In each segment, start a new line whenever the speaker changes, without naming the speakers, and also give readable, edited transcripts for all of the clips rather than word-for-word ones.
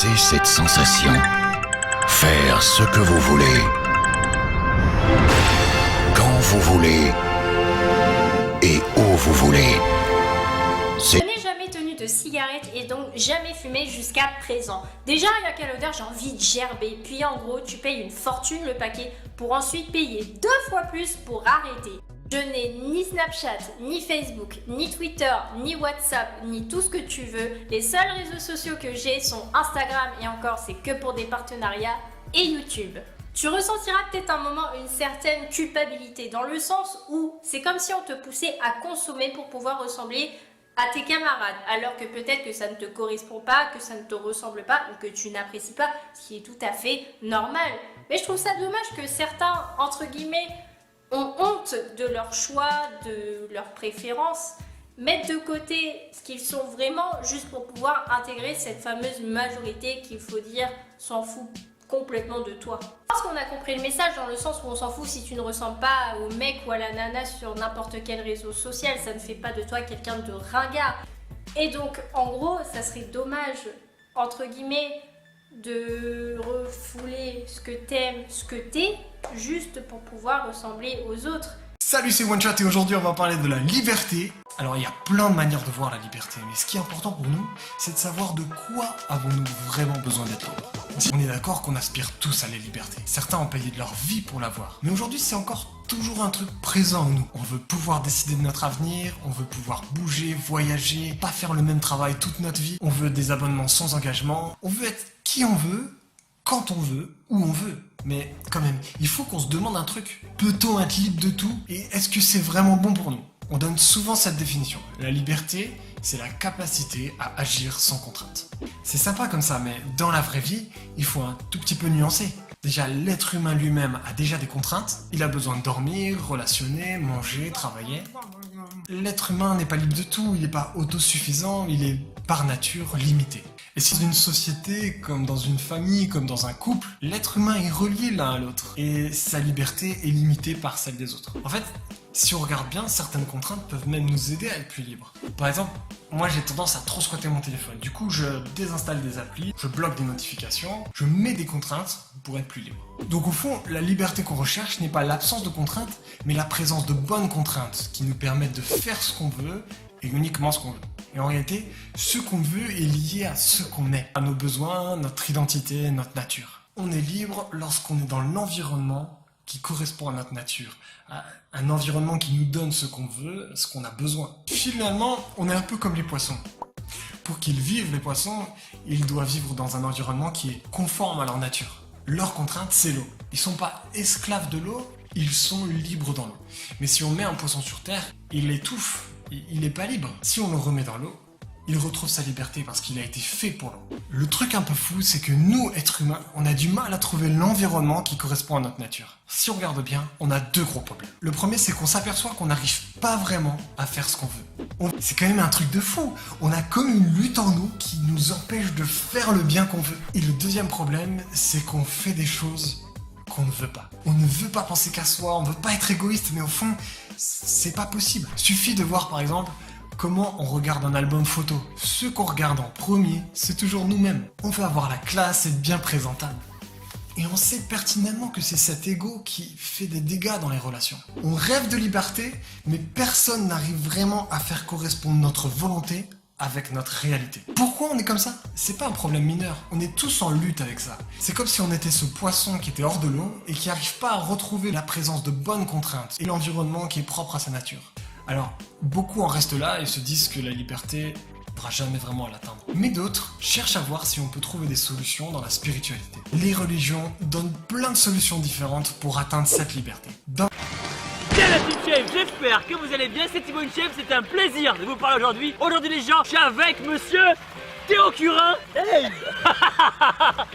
Ressentez cette sensation. Faire ce que vous voulez. Quand vous voulez. Et où vous voulez.
Je n'ai jamais tenu de cigarette et donc jamais fumé jusqu'à présent. Déjà rien qu'à l'odeur j'ai envie de gerber. Puis en gros tu payes une fortune le paquet pour ensuite payer 2 fois plus pour arrêter. Je n'ai ni Snapchat, ni Facebook, ni Twitter, ni WhatsApp, ni tout ce que tu veux. Les seuls réseaux sociaux que j'ai sont Instagram et encore c'est que pour des partenariats et YouTube. Tu ressentiras peut-être un moment une certaine culpabilité dans le sens où c'est comme si on te poussait à consommer pour pouvoir ressembler à tes camarades, alors que peut-être que ça ne te correspond pas, que ça ne te ressemble pas ou que tu n'apprécies pas, ce qui est tout à fait normal. Mais je trouve ça dommage que certains, entre guillemets, ont honte de leur choix, de leurs préférences, mettent de côté ce qu'ils sont vraiment juste pour pouvoir intégrer cette fameuse majorité qu'il faut dire s'en fout complètement de toi. Je pense qu'on a compris le message dans le sens où on s'en fout si tu ne ressembles pas au mec ou à la nana sur n'importe quel réseau social, ça ne fait pas de toi quelqu'un de ringard. Et donc en gros ça serait dommage entre guillemets de refouler ce que t'aimes, ce que t'es, juste pour pouvoir ressembler aux autres.
Salut, c'est OneShot et aujourd'hui on va parler de la liberté. Alors il y a plein de manières de voir la liberté, mais ce qui est important pour nous, c'est de savoir de quoi avons-nous vraiment besoin d'être libres. On est d'accord qu'on aspire tous à la liberté. Certains ont payé de leur vie pour l'avoir. Mais aujourd'hui c'est encore toujours un truc présent en nous. On veut pouvoir décider de notre avenir, on veut pouvoir bouger, voyager, pas faire le même travail toute notre vie. On veut des abonnements sans engagement. On veut être qui on veut, quand on veut, où on veut. Mais quand même, il faut qu'on se demande un truc. Peut-on être libre de tout? Et est-ce que c'est vraiment bon pour nous? On donne souvent cette définition. La liberté, c'est la capacité à agir sans contrainte. C'est sympa comme ça, mais dans la vraie vie, il faut un tout petit peu nuancer. Déjà, l'être humain lui-même a déjà des contraintes. Il a besoin de dormir, relationner, manger, travailler. L'être humain n'est pas libre de tout, il n'est pas autosuffisant, il est par nature limité. Et si dans une société, comme dans une famille, comme dans un couple, l'être humain est relié l'un à l'autre et sa liberté est limitée par celle des autres. En fait, si on regarde bien, certaines contraintes peuvent même nous aider à être plus libres. Par exemple, moi j'ai tendance à trop squatter mon téléphone. Du coup, je désinstalle des applis, je bloque des notifications, je mets des contraintes pour être plus libre. Donc au fond, la liberté qu'on recherche n'est pas l'absence de contraintes, mais la présence de bonnes contraintes qui nous permettent de faire ce qu'on veut et uniquement ce qu'on veut. Et en réalité, ce qu'on veut est lié à ce qu'on est, à nos besoins, notre identité, notre nature. On est libre lorsqu'on est dans l'environnement qui correspond à notre nature, à un environnement qui nous donne ce qu'on veut, ce qu'on a besoin. Finalement, on est un peu comme les poissons. Pour qu'ils vivent, les poissons, ils doivent vivre dans un environnement qui est conforme à leur nature. Leur contrainte, c'est l'eau. Ils ne sont pas esclaves de l'eau, ils sont libres dans l'eau. Mais si on met un poisson sur terre, il étouffe. Il n'est pas libre. Si on le remet dans l'eau, il retrouve sa liberté parce qu'il a été fait pour l'eau. Le truc un peu fou, c'est que nous, êtres humains, on a du mal à trouver l'environnement qui correspond à notre nature. Si on regarde bien, on a 2 gros problèmes. Le premier, c'est qu'on s'aperçoit qu'on n'arrive pas vraiment à faire ce qu'on veut. C'est quand même un truc de fou. On a comme une lutte en nous qui nous empêche de faire le bien qu'on veut. Et le deuxième problème, c'est qu'on fait des choses qu'on ne veut pas. On ne veut pas penser qu'à soi, on ne veut pas être égoïste, mais au fond, c'est pas possible. Suffit de voir par exemple comment on regarde un album photo. Ce qu'on regarde en premier, c'est toujours nous-mêmes. On veut avoir la classe, être bien présentable. Et on sait pertinemment que c'est cet ego qui fait des dégâts dans les relations. On rêve de liberté, mais personne n'arrive vraiment à faire correspondre notre volonté avec notre réalité. Pourquoi on est comme ça? C'est pas un problème mineur, on est tous en lutte avec ça. C'est comme si on était ce poisson qui était hors de l'eau et qui n'arrive pas à retrouver la présence de bonnes contraintes et l'environnement qui est propre à sa nature. Alors, beaucoup en restent là et se disent que la liberté ne pourra jamais vraiment à l'atteindre. Mais d'autres cherchent à voir si on peut trouver des solutions dans la spiritualité. Les religions donnent plein de solutions différentes pour atteindre cette liberté.
Bien la Team Chef, j'espère que vous allez bien, c'est Thibaut Chef, c'est un plaisir de vous parler aujourd'hui. Aujourd'hui les gens, je suis avec monsieur Théo Curin. Hey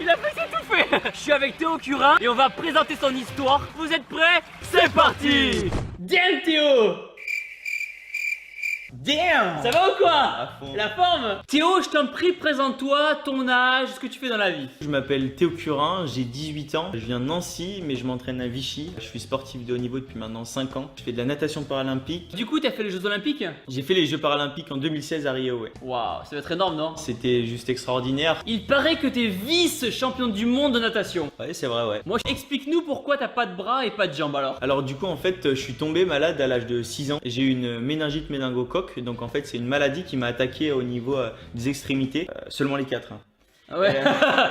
il a fait s'étouffer. Je suis avec Théo Curin et on va présenter son histoire. Vous êtes prêts? C'est parti. Bien Théo. Damn! Ça va ou quoi?
À fond.
La forme? Théo, je t'en prie, présente-toi, ton âge, ce que tu fais dans la vie.
Je m'appelle Théo Curin, j'ai 18 ans, je viens de Nancy mais je m'entraîne à Vichy. Je suis sportif de haut niveau depuis maintenant 5 ans. Je fais de la natation paralympique.
Du coup, t'as fait les Jeux Olympiques?
J'ai fait les Jeux paralympiques en 2016 à Rio, ouais.
Waouh, ça va être énorme, non?
C'était juste extraordinaire.
Il paraît que t'es vice-champion du monde de natation.
Ouais, c'est vrai, ouais.
Moi, explique-nous pourquoi t'as pas de bras et pas de jambes alors.
Alors du coup en fait je suis tombé malade à l'âge de 6 ans. J'ai eu une méningite méningocoque, donc en fait c'est une maladie qui m'a attaqué au niveau des extrémités, seulement les 4.
Ah ouais.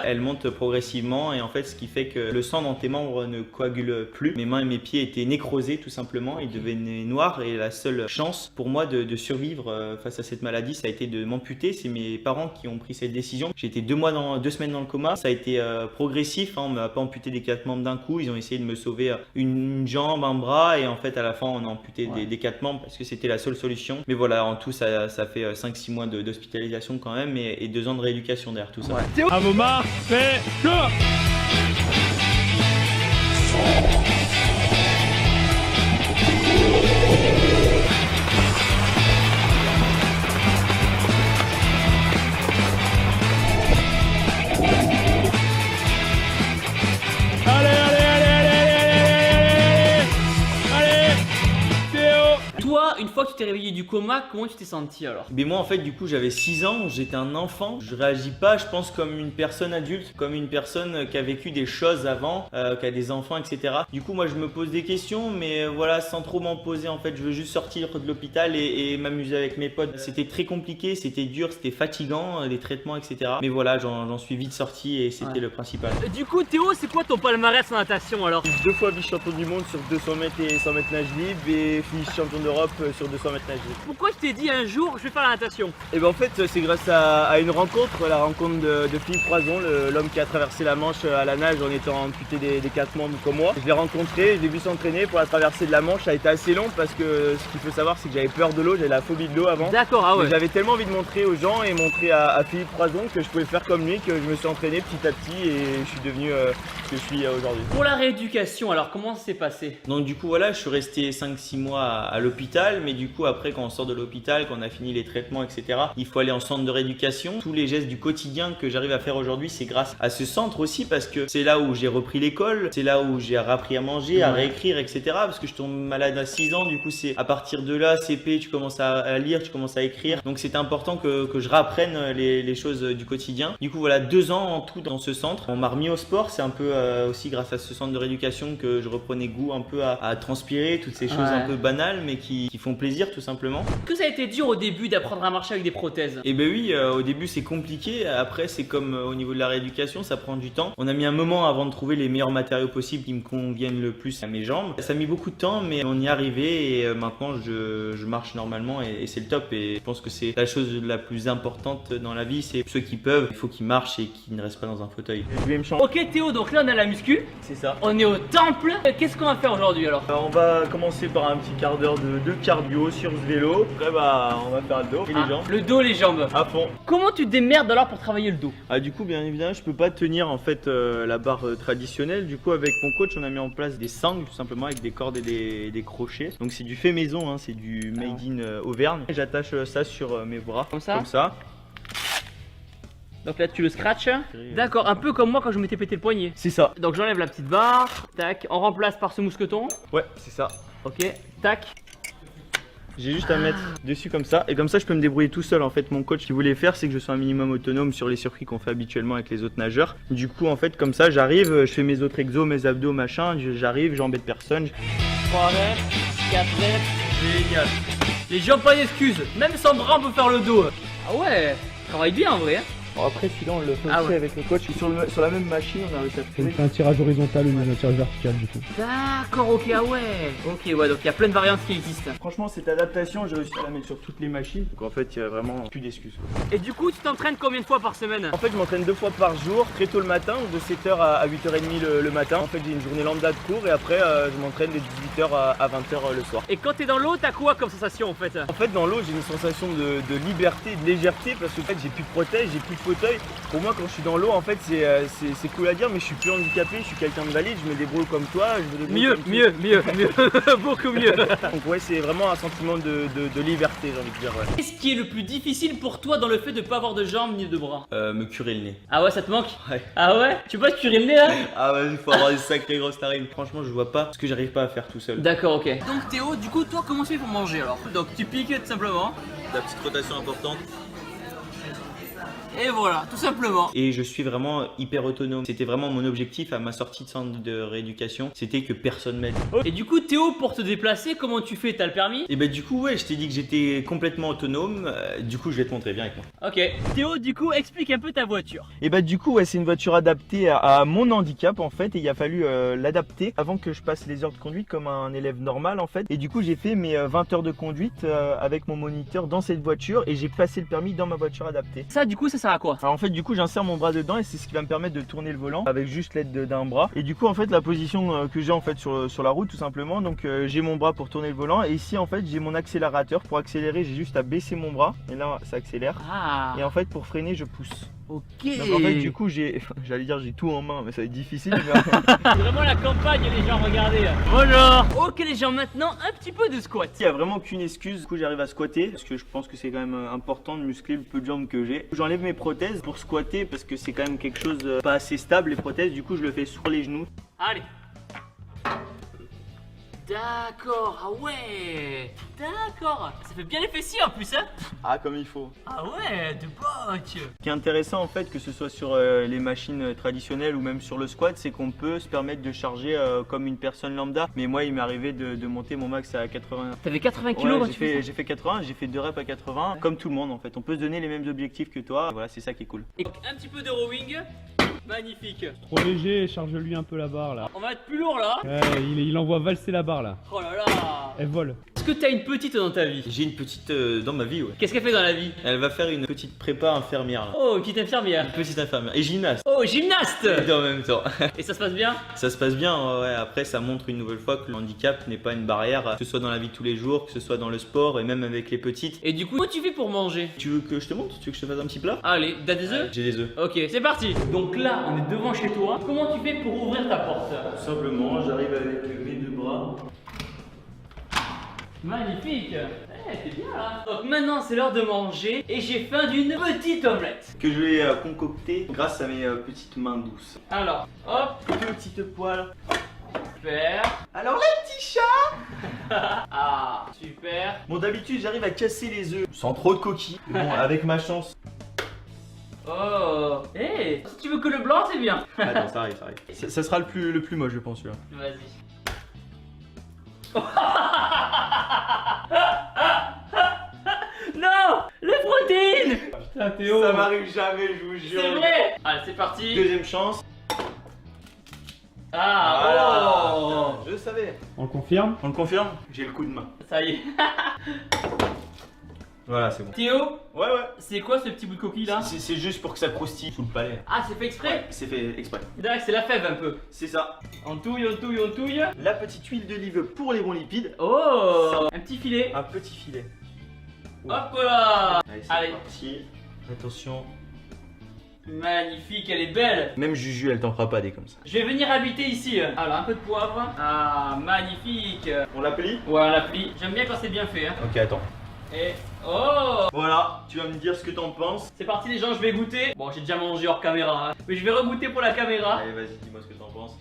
Elle monte progressivement et en fait ce qui fait que le sang dans tes membres ne coagule plus. Mes mains et mes pieds étaient nécrosés tout simplement, ils devenaient noirs et la seule chance pour moi de survivre face à cette maladie ça a été de m'amputer. C'est mes parents qui ont pris cette décision. J'ai été 2 semaines dans le coma, ça a été progressif, hein. On m'a pas amputé des 4 membres d'un coup, ils ont essayé de me sauver une jambe, un bras et en fait à la fin on a amputé des 4 membres parce que c'était la seule solution. Mais voilà, en tout ça fait 5-6 mois d'hospitalisation quand même et 2 ans de rééducation derrière tout ça.
Théo,
À vos marques, c'est go!
toi, une fois que tu t'es réveillé du coma, comment tu t'es senti alors?
Mais moi en fait du coup j'avais 6 ans, j'étais un enfant, je réagis pas je pense comme une personne adulte, comme une personne qui a vécu des choses avant, qui a des enfants etc. Du coup moi je me pose des questions mais voilà sans trop m'en poser en fait, je veux juste sortir de l'hôpital et m'amuser avec mes potes. C'était très compliqué, c'était dur, c'était fatigant, les traitements etc. Mais voilà j'en suis vite sorti et c'était le principal.
Du coup Théo, c'est quoi ton palmarès en natation alors?
2 fois vice-champion du monde sur 200 mètres et 100 mètres nage libre et vice-champion d'Europe sur 200 mètres nage libre.
Pourquoi tu t'es dit un jour je vais faire la natation?
Et ben en fait c'est grâce à une rencontre, la rencontre de Philippe Croison, l'homme qui a traversé la Manche à la nage en étant amputé des 4 membres comme moi. Je l'ai rencontré, je l'ai vu s'entraîner pour la traversée de la Manche, ça a été assez long parce que ce qu'il faut savoir c'est que j'avais peur de l'eau, j'avais la phobie de l'eau avant.
D'accord, ah ouais.
J'avais tellement envie de montrer aux gens et montrer à Philippe Croison que je pouvais faire comme lui, que je me suis entraîné petit à petit et je suis devenu ce que je suis aujourd'hui.
Pour la rééducation alors comment ça s'est passé?
Donc du coup voilà, je suis resté 5-6 mois à l'hôpital, mais du coup après quand on sort de l'hôpital, quand on a fini les traitements etc, il faut aller en centre de rééducation. Tous les gestes du quotidien que j'arrive à faire aujourd'hui c'est grâce à ce centre aussi parce que c'est là où j'ai repris l'école, c'est là où j'ai appris à manger, à réécrire etc, parce que je tombe malade à 6 ans, du coup c'est à partir de là, CP, tu commences à lire, tu commences à écrire, donc c'était important que je réapprenne les choses du quotidien. Du coup voilà 2 ans en tout dans ce centre. On m'a remis au sport, c'est un peu aussi grâce à ce centre de rééducation que je reprenais goût un peu à transpirer, toutes ces choses un peu banales mais qui font plaisir tout simplement.
Est-ce que ça a été dur au début d'apprendre à marcher avec des prothèses?
Et ben oui, au début c'est compliqué, après c'est comme au niveau de la rééducation, ça prend du temps. On a mis un moment avant de trouver les meilleurs matériaux possibles qui me conviennent le plus à mes jambes. Ça a mis beaucoup de temps mais on y est arrivé et maintenant je marche normalement et c'est le top, et je pense que c'est la chose la plus importante dans la vie, c'est ceux qui peuvent, il faut qu'ils marchent et qu'ils ne restent pas dans un fauteuil. Je vais me changer.
Ok Théo, donc là on a la muscu,
C'est ça.
on est au temple. Qu'est-ce qu'on va faire aujourd'hui alors?
Alors, on va commencer par un petit quart d'heure de cardio sur ce vélo. Après bah on va faire le dos et les jambes.
Le dos, les jambes.
À fond.
Comment tu te démerdes alors pour travailler le dos?
Ah du coup bien évidemment je peux pas tenir en fait la barre traditionnelle. Du coup avec mon coach on a mis en place des sangles tout simplement avec des cordes et des crochets. Donc c'est du fait maison, hein, c'est du made in Auvergne. J'attache ça sur mes bras.
Comme ça?
Comme ça.
Donc là tu le scratches. D'accord, un peu comme moi quand je m'étais pété le poignet.
C'est ça.
Donc j'enlève la petite barre, tac, on remplace par ce mousqueton.
Ouais c'est ça.
Ok, tac.
J'ai juste à mettre dessus comme ça et comme ça je peux me débrouiller tout seul. En fait mon coach qui voulait faire c'est que je sois un minimum autonome sur les circuits qu'on fait habituellement avec les autres nageurs. Du coup en fait comme ça j'arrive, je fais mes autres exos, mes abdos machin, j'arrive, j'embête personne.
3 reps, 4 reps, génial. Les jambes pas d'excuses, même sans bras on peut faire le dos. Ah ouais, travaille bien en vrai.
Bon, après celui-là on le fait
Ah
aussi
ouais.
avec le coach sur la même machine on a réussi à
On
faire.
fait un tirage horizontal ou un tirage vertical du coup.
D'accord, ok, ah ouais. Ok, ouais, donc il y a plein de variantes qui existent.
Franchement cette adaptation j'ai réussi à la mettre sur toutes les machines. Donc en fait il y a vraiment plus d'excuses.
Et du coup, tu t'entraînes combien de fois par semaine?
En fait je m'entraîne 2 fois par jour, très tôt le matin, de 7h à 8h30 le matin. En fait j'ai une journée lambda de cours et après je m'entraîne de 18h à 20h le soir.
Et quand t'es dans l'eau, t'as quoi comme sensation en fait?
En fait dans l'eau j'ai une sensation de liberté, de légèreté parce que en fait j'ai plus de prothèse, j'ai plus de fauteuil. Pour moi, quand je suis dans l'eau, en fait, c'est cool à dire, mais je suis plus handicapé, je suis quelqu'un de valide, je me débrouille comme toi. Je me débrouille
Mieux, beaucoup mieux.
Donc ouais, c'est vraiment un sentiment de liberté, j'ai envie de dire. Ouais.
Qu'est-ce qui est le plus difficile pour toi dans le fait de pas avoir de jambes ni de bras?
Me curer le nez.
Ah ouais, ça te manque?
Ouais.
Ah ouais? Tu peux pas te curer le nez là?
Ah ouais, il faut avoir des sacrées grosses narines. Franchement, je vois pas ce que j'arrive pas à faire tout seul.
D'accord, ok. Donc Théo, du coup, toi, comment tu fais pour manger alors? Donc tu piques tout simplement.
La petite rotation importante.
Et voilà, tout simplement.
Et je suis vraiment hyper autonome. C'était vraiment mon objectif à ma sortie de centre de rééducation, c'était que personne m'aide.
Et du coup, Théo, pour te déplacer, comment tu fais? T'as le permis?
Et bah du coup, ouais, je t'ai dit que j'étais complètement autonome. Du coup, je vais te montrer, viens avec moi.
Ok. Théo, du coup, explique un peu ta voiture.
Et bah du coup, ouais, c'est une voiture adaptée à mon handicap en fait. Et il a fallu l'adapter avant que je passe les heures de conduite comme un élève normal en fait. Et du coup, j'ai fait mes 20 heures de conduite avec mon moniteur dans cette voiture. Et j'ai passé le permis dans ma voiture adaptée.
Ça, du coup, ça sert à quoi?
Alors en fait, du coup, j'insère mon bras dedans et c'est ce qui va me permettre de tourner le volant avec juste l'aide d'un bras. Et du coup, en fait, la position que j'ai en fait sur la route tout simplement, donc j'ai mon bras pour tourner le volant et ici en fait j'ai mon accélérateur. Pour accélérer, j'ai juste à baisser mon bras et là ça accélère.
Ah.
Et en fait, pour freiner, je pousse.
Ok.
Donc en fait, du coup, j'allais dire j'ai tout en main, mais ça va être difficile.
C'est vraiment la campagne, les gens, regardez. Bonjour. Ok, les gens, maintenant un petit peu de squat.
Il n'y a vraiment aucune excuse. Du coup, j'arrive à squatter parce que je pense que c'est quand même important de muscler le peu de jambes que j'ai. J'enlève mes prothèses pour squatter parce que c'est quand même quelque chose pas assez stable les prothèses. Du coup, je le fais sur les genoux.
Allez. D'accord, ah ouais. D'accord. Ça fait bien les fessiers en plus, hein.
Ah, comme il faut.
Ah ouais, de boc.
Ce qui est intéressant en fait, que ce soit sur les machines traditionnelles ou même sur le squat, c'est qu'on peut se permettre de charger comme une personne lambda. Mais moi, il m'est arrivé de monter mon max à 80.
T'avais 80 kilos quand tu fais ça?
J'ai fait 80, j'ai fait 2 reps à 80, comme tout le monde en fait. On peut se donner les mêmes objectifs que toi. Voilà, c'est ça qui est cool.
Et un petit peu de rowing. Magnifique.
Trop léger, charge-lui un peu la barre là.
On va être plus lourd là.
Ouais, il envoie valser la barre là.
Oh là là.
Elle vole.
Est-ce que t'as une petite dans ta vie?
J'ai une petite dans ma vie, ouais.
Qu'est-ce qu'elle fait dans la vie?
Elle va faire une petite prépa infirmière. Là.
Oh, une petite infirmière.
Une petite infirmière. Et gymnaste.
Oh, gymnaste.
En même temps.
Et ça se passe bien?
Ça se passe bien, ouais. Après, ça montre une nouvelle fois que le handicap n'est pas une barrière, que ce soit dans la vie de tous les jours, que ce soit dans le sport et même avec les petites.
Et du coup, comment tu fais pour manger?
Tu veux que je te montre? Tu veux que je te fasse un petit plat?
Allez, t'as des œufs?
J'ai des œufs.
Ok, c'est parti. Donc là, on est devant chez toi. Comment tu fais pour ouvrir ta porte?
Tout simplement, j'arrive avec mes 2 bras.
Magnifique. Eh, t'es bien là. Donc maintenant, c'est l'heure de manger et j'ai faim d'une petite omelette.
Que je vais concocter grâce à mes petites mains douces.
Alors, hop,
Petite poêle.
super.
Alors les petits chats.
Ah, super.
Bon, d'habitude, j'arrive à casser les œufs sans trop de coquilles. Mais bon, avec ma chance.
Oh, si tu veux que le blanc, c'est bien.
Attends, ça arrive, ça arrive. Ça sera le plus moche, je pense, là.
Vas-y. Non, les protéines.
Putain, Théo.
Ça m'arrive jamais, je vous jure.
C'est vrai. Allez, c'est parti.
Deuxième chance.
Ah,
Voilà.
oh.
Je savais.
On confirme?
On le confirme? J'ai le coup de main.
Ça y est.
Voilà, c'est bon.
Théo,
Ouais, ouais.
c'est quoi ce petit bout de coquille là?
C'est juste pour que ça croustille sous le palais.
Ah, c'est fait exprès?
C'est fait exprès.
D'accord, c'est la fève un peu.
C'est ça.
On touille, on touille, on touille.
La petite huile d'olive pour les bons lipides.
Oh, un petit filet.
Un petit filet.
Hop là.
Allez, c'est
Allez.
parti. Attention.
Magnifique, elle est belle.
Même Juju, elle t'en fera pas des comme ça.
Je vais venir habiter ici. Alors, un peu de poivre. Ah, magnifique.
On la plie?
Ouais, on la plie. J'aime bien quand c'est bien fait. Hein.
Ok, attends.
Et oh,
Voilà, tu vas me dire ce que t'en penses.
c'est parti les gens, je vais goûter. Bon, j'ai déjà mangé hors caméra, hein. Mais je vais regoûter pour la caméra.
Allez, vas-y, dis-moi ce que t'en penses.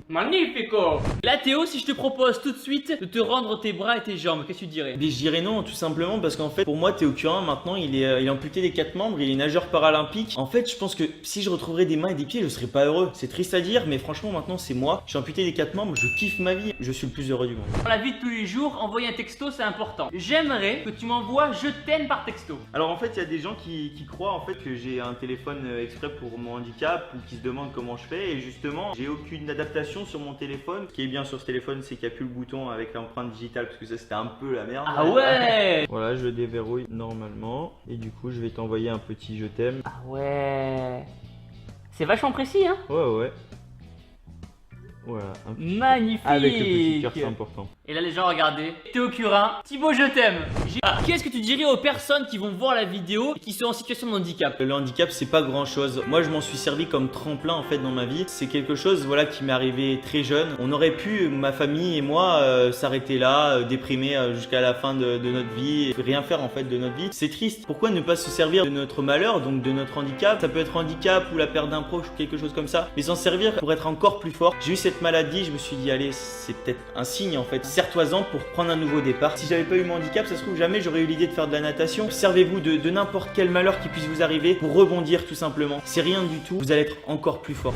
Magnifico. Là Théo, si je te propose tout de suite de te rendre tes bras et tes jambes, qu'est-ce que tu dirais?
Mais je dirais non, tout simplement parce qu'en fait, pour moi, Théo Curin, maintenant, il est amputé des 4 membres, il est nageur paralympique. En fait, je pense que si je retrouverais des mains et des pieds, je serais pas heureux. C'est triste à dire, mais franchement, maintenant, c'est moi. Je suis amputé des 4 membres, je kiffe ma vie, je suis le plus heureux du monde.
Dans la vie de tous les jours, envoyer un texto, c'est important. J'aimerais que tu m'envoies je t'aime par texto.
Alors en fait, il y a des gens qui croient en fait que j'ai un téléphone exprès pour mon handicap ou qui se demandent comment je fais et justement, j'ai aucune adaptation sur mon téléphone. Ce qui est bien sur ce téléphone, c'est qu'il n'y a plus le bouton avec l'empreinte digitale parce que ça c'était un peu la merde.
Ah ouais.
Voilà, je déverrouille normalement et du coup, je vais t'envoyer un petit je t'aime.
Ah ouais. C'est vachement précis hein.
Ouais, ouais. Voilà, un petit
Magnifique.
avec le petit cœur, c'est important.
Et là les gens regardez, Théo Curin, Thibaut je t'aime. Qu'est-ce que tu dirais aux personnes qui vont voir la vidéo et qui sont en situation de handicap?
Le handicap, c'est pas grand chose. Moi, je m'en suis servi comme tremplin en fait dans ma vie. C'est quelque chose, voilà, qui m'est arrivé très jeune. On aurait pu, ma famille et moi, s'arrêter là, déprimés jusqu'à la fin de notre vie, et rien faire en fait de notre vie. C'est triste. Pourquoi ne pas se servir de notre malheur, donc de notre handicap? Ça peut être handicap ou la perte d'un proche ou quelque chose comme ça, mais s'en servir pour être encore plus fort. J'ai eu cette maladie, je me suis dit allez, c'est peut-être un signe en fait. Serre-toi-en pour prendre un nouveau départ. Si j'avais pas eu mon handicap, ça se trouve jamais j'aurais eu l'idée de faire de la natation. Servez-vous de n'importe quel malheur qui puisse vous arriver pour rebondir tout simplement. C'est rien du tout, vous allez être encore plus fort.